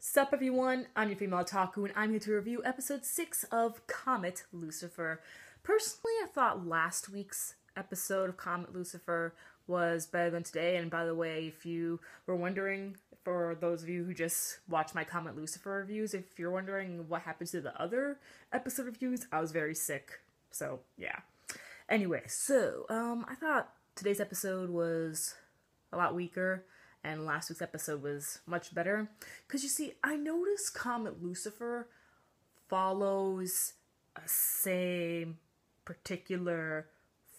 Sup everyone, I'm your female otaku and I'm here to review episode 6 of Comet Lucifer. Personally, I thought last week's episode of Comet Lucifer was better than today, and by the way, if you were wondering, for those of you who just watch my Comet Lucifer reviews, if you're wondering what happens to the other episode reviews, I was very sick, so yeah. Anyway, I thought today's episode was a lot weaker, and last week's episode was much better. Because you see, I noticed Comet Lucifer follows a same particular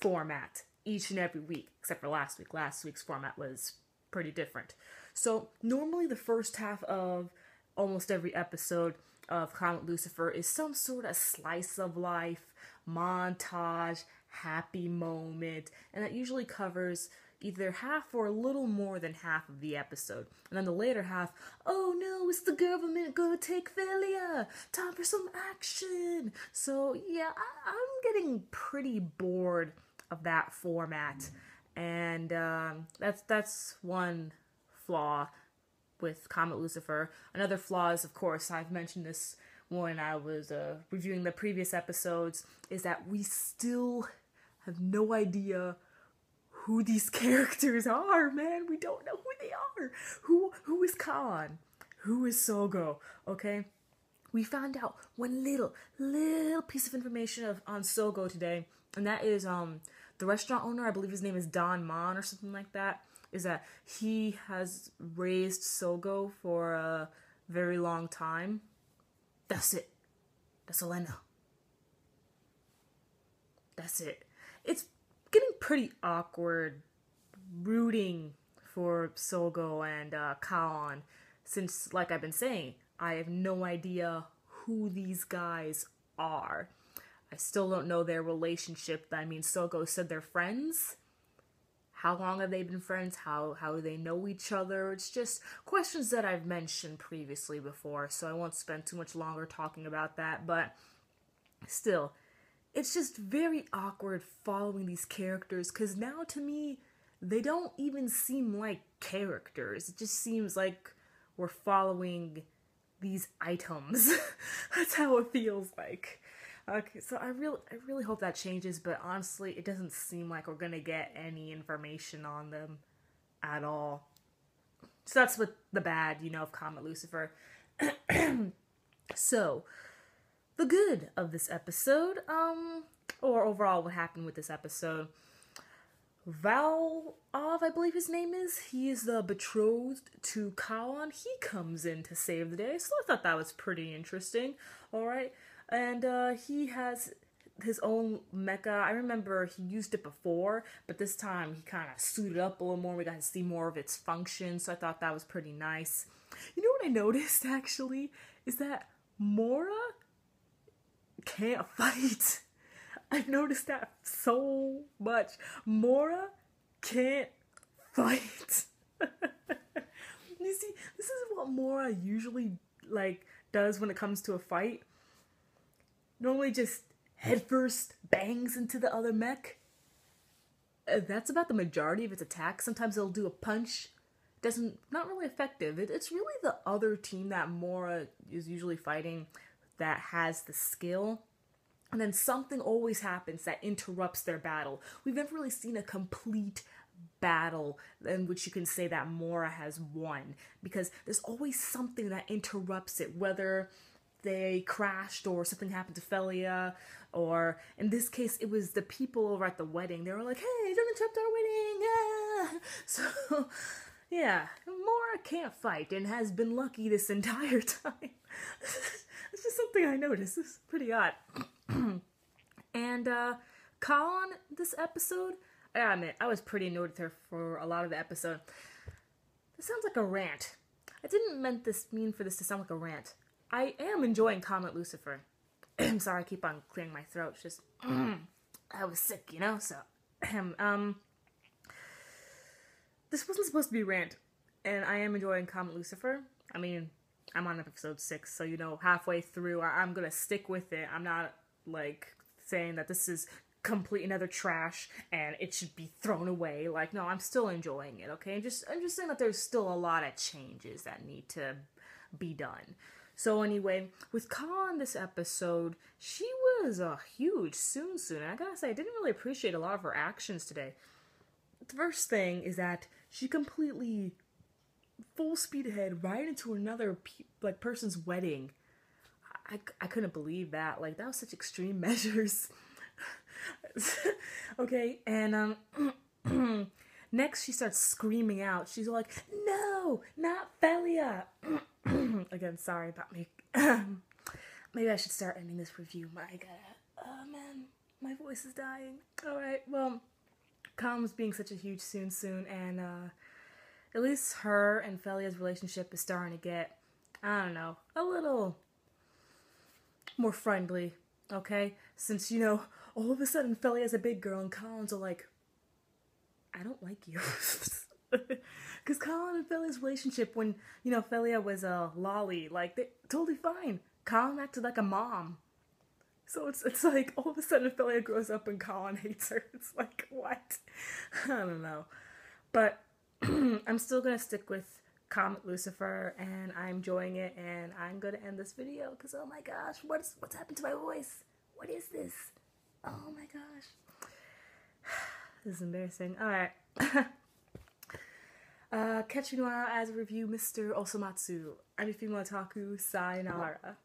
format each and every week, except for last week. Last week's format was pretty different. So normally the first half of almost every episode of Comet Lucifer is some sort of slice of life, montage, happy moment, and that usually covers either half or a little more than half of the episode. And then the later half, oh no, is the government gonna take failure? Time for some action. So yeah, I'm getting pretty bored of that format. And that's one flaw with Comet Lucifer. Another flaw is, of course, I've mentioned this when I was reviewing the previous episodes, is that we still have no idea who these characters are, man. We don't know who they are. Who is Khan? Who is Sogo? Okay? We found out one little piece of information on Sogo today, and that is the restaurant owner, I believe his name is Don Mon or something like that, is that he has raised Sogo for a very long time. That's it. That's all I know. That's it. It's getting pretty awkward rooting for Sogo and Kaon, since, like I've been saying, I have no idea who these guys are. I still don't know their relationship. I mean, Sogo said they're friends. How long have they been friends? How do they know each other? It's just questions that I've mentioned previously before, so I won't spend too much longer talking about that, but still, it's just very awkward following these characters, because now to me, they don't even seem like characters. It just seems like we're following these items. That's how it feels like. Okay, so I really hope that changes, but honestly, it doesn't seem like we're gonna get any information on them at all. So that's what the bad, of Comet Lucifer. So, the good of this episode, or overall what happened with this episode. Valov, I believe his name is, he is the betrothed to Kaon. He comes in to save the day, so I thought that was pretty interesting, alright? And he has his own mecha. I remember he used it before, but this time he kind of suited up a little more. We got to see more of its function, so I thought that was pretty nice. You know what I noticed, actually, is that Mora can't fight. I've noticed that so much. Mora can't fight. You see, this is what Mora usually does when it comes to a fight. Normally just headfirst bangs into the other mech. That's about the majority of its attacks. Sometimes it'll do a punch. Not really effective. It's really the other team that Mora is usually fighting that has the skill. And then something always happens that interrupts their battle. We've never really seen a complete battle in which you can say that Mora has won, because there's always something that interrupts it, whether they crashed or something happened to Felia, or in this case it was the people over at the wedding. They were like, hey, don't interrupt our wedding, ah! So yeah, Mora can't fight and has been lucky this entire time. It's just something I noticed. It's pretty odd. And Kaon, this episode, I gotta admit, I was pretty annoyed with her for a lot of the episode. This sounds like a rant. I didn't mean for this to sound like a rant. I am enjoying Comet Lucifer. I'm sorry, I keep on clearing my throat. It's just, I was sick, so. This wasn't supposed to be a rant, and I am enjoying Comet Lucifer. I mean, I'm on episode 6, so, halfway through, I'm gonna stick with it. I'm not, saying that this is complete and utter trash, and it should be thrown away. No, I'm still enjoying it, okay? I'm just saying that there's still a lot of changes that need to be done. So anyway, with Colin this episode, she was a huge soon. And I gotta say, I didn't really appreciate a lot of her actions today. The first thing is that she completely full speed ahead right into another person's wedding. I couldn't believe that. Like, that was such extreme measures. Okay, and next she starts screaming out. She's like, "No, not Felia!" Again, sorry about me. Maybe I should start ending this review. My God. Oh man, my voice is dying. Alright, well, Calm's being such a huge soon, and at least her and Felia's relationship is starting to get, I don't know, a little more friendly, okay? Since, you know, all of a sudden Felia's a big girl and Colin's are like, I don't like you. Because Colin and Felia's relationship, when, you know, Felia was a lolly, like, they totally fine. Colin acted like a mom. So it's like, all of a sudden Felia grows up and Colin hates her. It's like, what? I don't know. But I'm still going to stick with Comet Lucifer, and I'm enjoying it, and I'm going to end this video, because, oh my gosh, what's happened to my voice? What is this? Oh my gosh. This is embarrassing. Alright. Catch me tomorrow as a review, Mr. Osamatsu. I'm your female otaku. Sayonara.